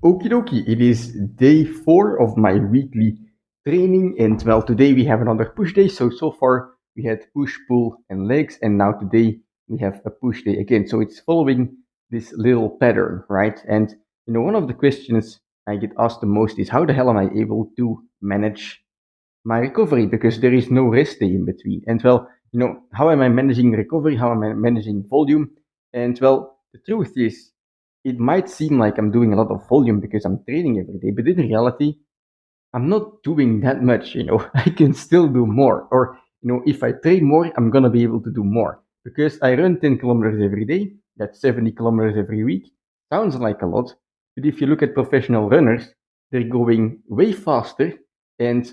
Okie dokie, it is day 4 of my weekly training, and well, today we have another push day. So far we had push, pull, and legs, and now today we have a push day again. So it's following this little pattern, right? And one of the questions I get asked the most is how the hell am I able to manage my recovery because there is no rest day in between. And well, how am I managing recovery? How am I managing volume? And well, the truth is, it might seem like I'm doing a lot of volume because I'm training every day, but in reality, I'm not doing that much. I can still do more. Or, if I train more, I'm going to be able to do more because I run 10 kilometers every day. That's 70 kilometers every week. Sounds like a lot. But if you look at professional runners, they're going way faster and,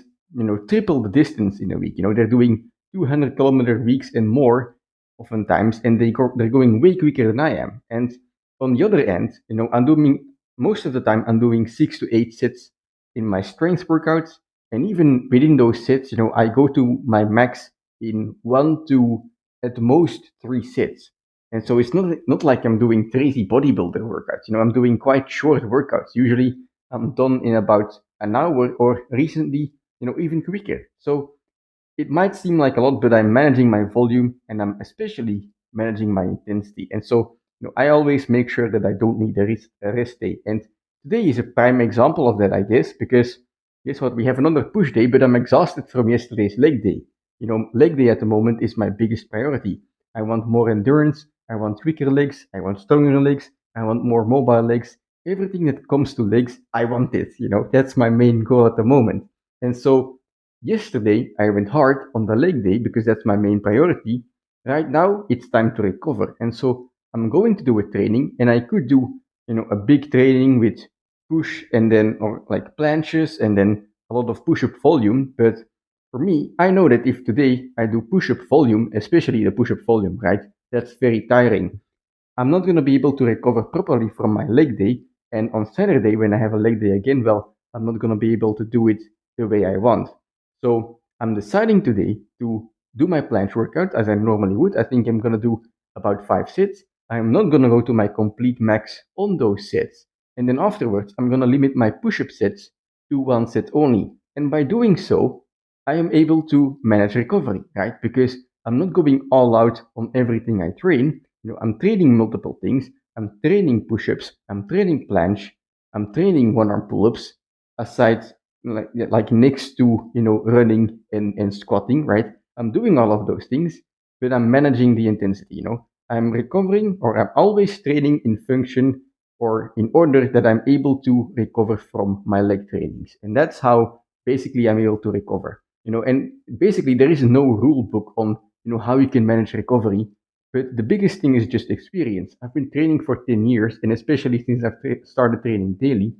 triple the distance in a week. They're doing 200-kilometer weeks and more oftentimes, and they're going way quicker than I am. And on the other end, I'm doing most of the time, I'm doing 6 to 8 sets in my strength workouts. And even within those sets, I go to my max in 1 to at most 3 sets. And so it's not like I'm doing crazy bodybuilder workouts. I'm doing quite short workouts. Usually I'm done in about an hour or recently, even quicker. So it might seem like a lot, but I'm managing my volume and I'm especially managing my intensity. And so, I always make sure that I don't need a rest day. And today is a prime example of that, I guess, because guess what? We have another push day, but I'm exhausted from yesterday's leg day. Leg day at the moment is my biggest priority. I want more endurance. I want quicker legs. I want stronger legs. I want more mobile legs. Everything that comes to legs, I want it. That's my main goal at the moment. And so yesterday, I went hard on the leg day because that's my main priority. Right now, it's time to recover. And so I'm going to do a training, and I could do, a big training with push and then, or like planches and then a lot of push up volume. But for me, I know that if today I do push up volume, especially the push up volume, right, that's very tiring. I'm not going to be able to recover properly from my leg day. And on Saturday, when I have a leg day again, well, I'm not going to be able to do it the way I want. So I'm deciding today to do my planche workout as I normally would. I think I'm going to do about 5 sets. I'm not going to go to my complete max on those sets. And then afterwards, I'm going to limit my push up sets to 1 set only. And by doing so, I am able to manage recovery, right? Because I'm not going all out on everything I train. I'm training multiple things. I'm training push-ups. I'm training planche. I'm training one-arm pull-ups. Aside, like next to running and squatting, right? I'm doing all of those things, but I'm managing the intensity. I'm recovering, or I'm always training in function or in order that I'm able to recover from my leg trainings, and that's how basically I'm able to recover. And basically there is no rule book on how you can manage recovery, but the biggest thing is just experience. I've been training for 10 years, and especially since I've started training daily,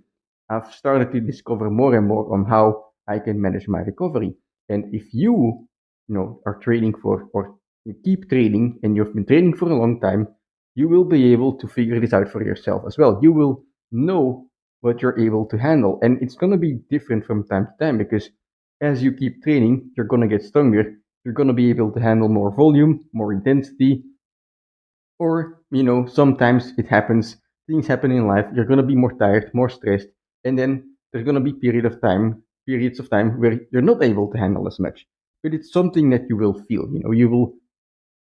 I've started to discover more and more on how I can manage my recovery. And if are training for, or you keep training and you've been training for a long time, you will be able to figure this out for yourself as well. You will know what you're able to handle. And it's going to be different from time to time because as you keep training, you're going to get stronger. You're going to be able to handle more volume, more intensity, or, sometimes it happens, things happen in life, you're going to be more tired, more stressed, and then there's going to be periods of time where you're not able to handle as much. But it's something that you will feel, you will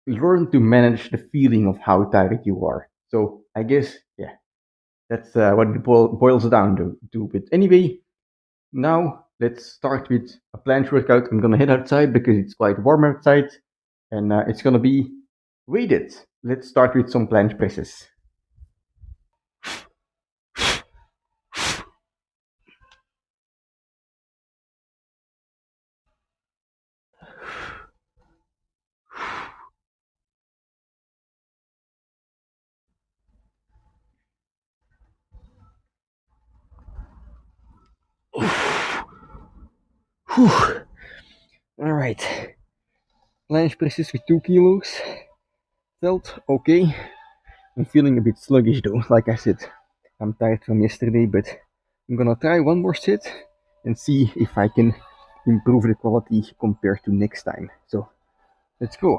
learn to manage the feeling of how tired you are. So I guess, yeah, that's what it boils down to. But anyway, now let's start with a planche workout. I'm going to head outside because it's quite warm outside, and it's going to be weighted. Let's start with some planche presses. Whew. All right. Planche presses with 2 kilos. Felt okay. I'm feeling a bit sluggish though. Like I said, I'm tired from yesterday, but I'm gonna try one more set and see if I can improve the quality compared to next time. So let's go.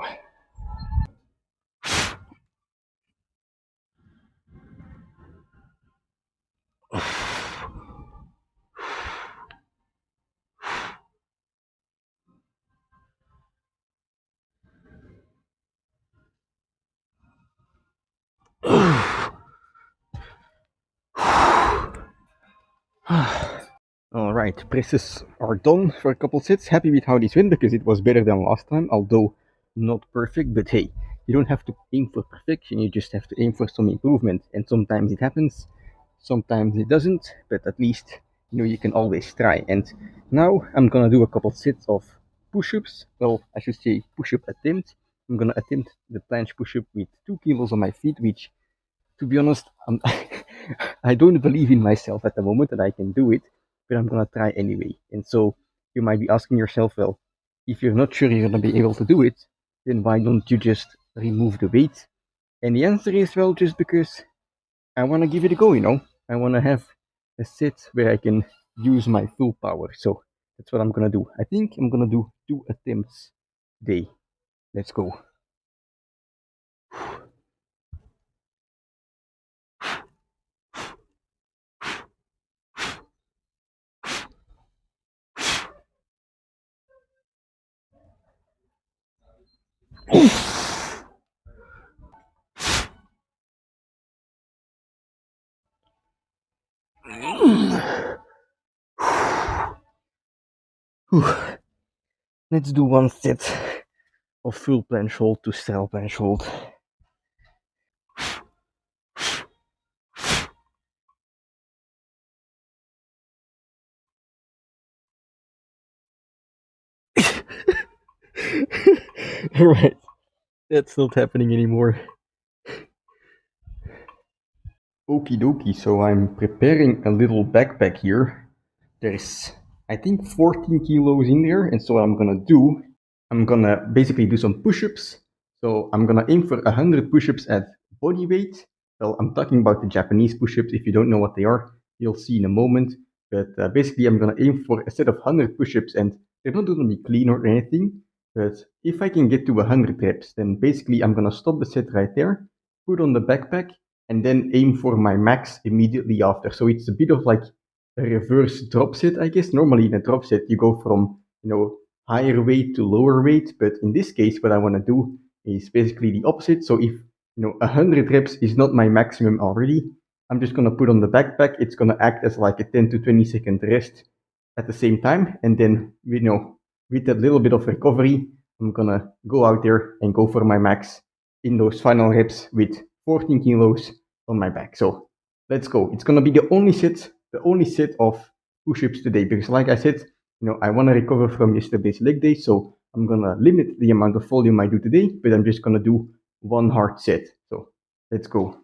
Alright, presses are done for a couple sets. Happy with how this went because it was better than last time, although not perfect, but hey, you don't have to aim for perfection, you just have to aim for some improvement. And sometimes it happens, sometimes it doesn't, but at least you can always try. And now I'm gonna do a couple sets of push-ups. Well, I should say push-up attempt. I'm gonna attempt the planche push-up with 2 kilos on my feet, which to be honest, I don't believe in myself at the moment that I can do it, but I'm gonna try anyway. And so you might be asking yourself, well, if you're not sure you're gonna be able to do it, then why don't you just remove the weight? And the answer is, well, just because I wanna give it a go. I wanna have a set where I can use my full power. So that's what I'm gonna do. I think I'm gonna do 2 attempts a day. Let's go. Let's do one set of full planche hold to straddle planche hold. Alright, that's not happening anymore. Okie dokie, so I'm preparing a little backpack here. There's, I think, 14 kilos in there, and so what I'm gonna do, I'm gonna basically do some push-ups. So I'm gonna aim for 100 push-ups at body weight. Well, I'm talking about the Japanese push-ups. If you don't know what they are, you'll see in a moment. But basically, I'm gonna aim for a set of 100 push-ups, and they're not gonna be clean or anything. But if I can get to 100 reps, then basically I'm gonna stop the set right there, put on the backpack, and then aim for my max immediately after. So it's a bit of like a reverse drop set, I guess. Normally in a drop set, you go from, higher weight to lower weight. But in this case, what I want to do is basically the opposite. So if, 100 reps is not my maximum already, I'm just going to put on the backpack. It's going to act as like a 10 to 20-second rest at the same time. And then, with that little bit of recovery, I'm going to go out there and go for my max in those final reps with 14 kilos on my back. So let's go. It's going to be the only set of push-ups today because like I said, I want to recover from yesterday's leg day, so I'm gonna limit the amount of volume I do today, but I'm just gonna do one hard set. So let's go.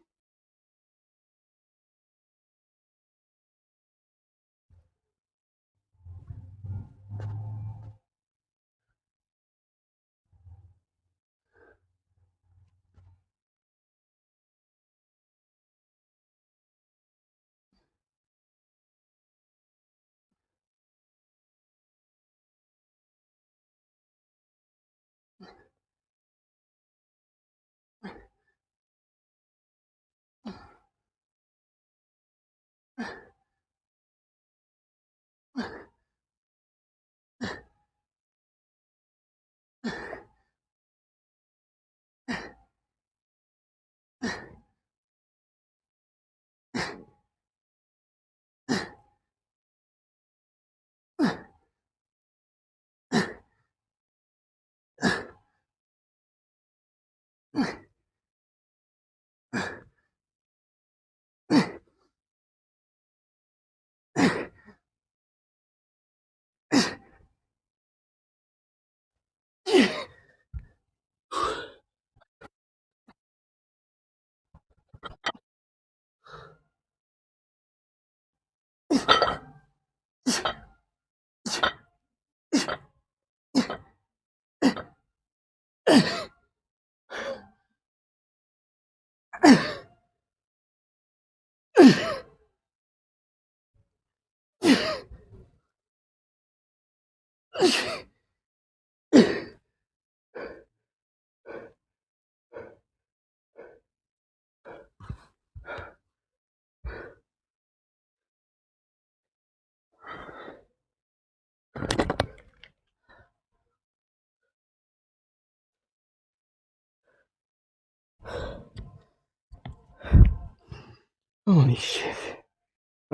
Holy shit.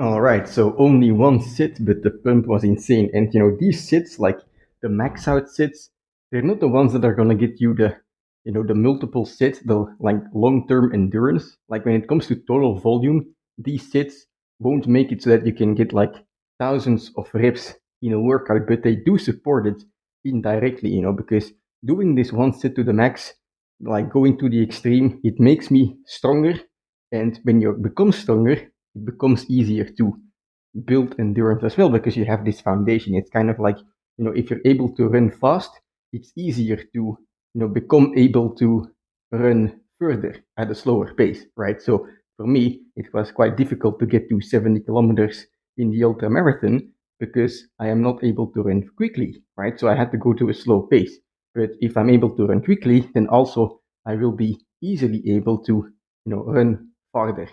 All right, so only one sit, but the pump was insane. And these sits, like the max out sits, they're not the ones that are gonna get you the multiple sits, the like long-term endurance. Like when it comes to total volume, these sits won't make it so that you can get like thousands of reps in a workout, but they do support it indirectly, because doing this one sit to the max, like going to the extreme, it makes me stronger. And when you become stronger, it becomes easier to build endurance as well because you have this foundation. It's kind of like, if you're able to run fast, it's easier to, become able to run further at a slower pace, right? So for me, it was quite difficult to get to 70 kilometers in the ultra marathon because I am not able to run quickly, right? So I had to go to a slow pace. But if I'm able to run quickly, then also I will be easily able to, run farther.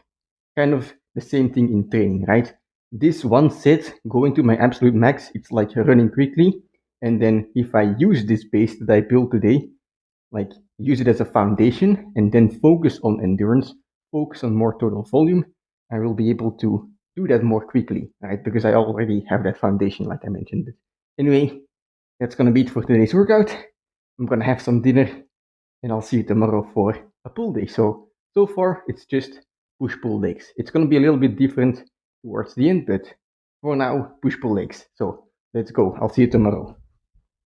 Kind of the same thing in training, right? This one set going to my absolute max, it's like running quickly. And then if I use this base that I built today, like use it as a foundation and then focus on endurance, focus on more total volume, I will be able to do that more quickly, right? Because I already have that foundation, like I mentioned. But anyway, that's gonna be it for today's workout. I'm gonna have some dinner and I'll see you tomorrow for a pull day. So far it's just push pull legs. It's gonna be a little bit different towards the end, but for now push pull legs. So let's go. I'll see you tomorrow.